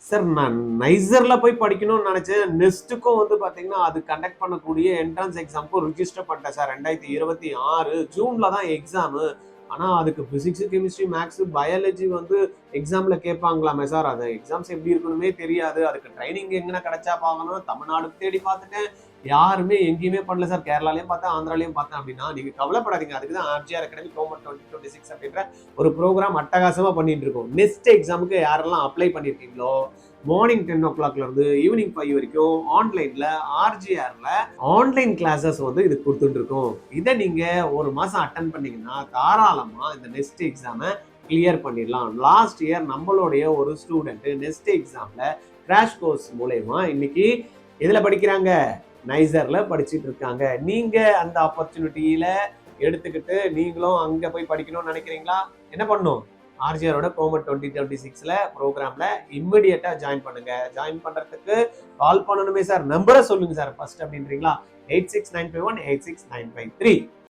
Sir நான் நைசர்ல போய் படிக்கணும்னு நினைச்சேன். நெஸ்ட்டுக்கும் வந்து பாத்தீங்கன்னா அது கண்டக்ட் பண்ணக்கூடிய என்ட்ரன்ஸ் எக்ஸாமுக்கும் ரிஜிஸ்டர் பண்ணிட்டேன் சார். 2026 ஜூன்ல தான் எக்ஸாமு. ஆனா அதுக்கு பிசிக்ஸ், கெமிஸ்ட்ரி, மேக்ஸ், பயாலஜி வந்து எக்ஸாம்ல கேட்பாங்களாமே சார். அது எக்ஸாம்ஸ் எப்படி இருக்கணுமே தெரியாது. அதுக்கு ட்ரைனிங் எங்கன்னா கிடைச்சா பார்க்கணும். தமிழ்நாடு தேடி பார்த்துட்டேன். யாருமே எங்கேயுமே பண்ணல சார். கேரளாலையும் பார்த்தேன், ஆந்திராலையும் பார்த்தேன். அப்படின்னா நீங்க கவலைப்படாதீங்க. அதுக்கு தான் ஆர்ஜிஆர் அகாடமி கவர்மெண்ட் 2026 அப்படின்ற ஒரு ப்ரோக்ராம் அட்டகாசமா பண்ணிட்டு இருக்கோம். நெக்ஸ்ட் எக்ஸாமுக்கு யாரெல்லாம் அப்ளை பண்ணிருக்கீங்களோ மார்னிங் 10 o'clockல இருந்து ஈவினிங் 5 வரைக்கும் ஆன்லைன்ல ஆர்ஜிஆர்ல ஆன்லைன் கிளாஸஸ் வந்து இது கொடுத்துட்டு இருக்கோம். இதை நீங்க ஒரு மாசம் அட்டன் பண்ணீங்கன்னா தாராளமா இந்த நெக்ஸ்ட் எக்ஸாமை கிளியர் பண்ணிடலாம். லாஸ்ட் இயர் நம்மளுடைய ஒரு ஸ்டூடெண்ட் நெக்ஸ்ட் எக்ஸாம்ல கிராஷ் கோர்ஸ் மூலயமா இன்னைக்கு எதுல படிக்கிறாங்க, நைசர்ல படிச்சுட்டு இருக்காங்க. நீங்க அந்த ஆப்பர்ச்சுனிட்டியில எடுத்துக்கிட்டு நீங்களும் அங்க போய் படிக்கணும்னு நினைக்கிறீங்களா? என்ன பண்ணும், ஆர்ஜிஆரோட கவர்மெண்ட் 2026ல ப்ரோக்ராம்ல இம்மிடியட்டா ஜாயின் பண்ணுங்க. ஜாயின் பண்றதுக்கு கால் பண்ணணுமே சார். நம்பரை சொல்லுங்க சார் ஃபர்ஸ்ட் அப்படின்றீங்களா? 8695186953.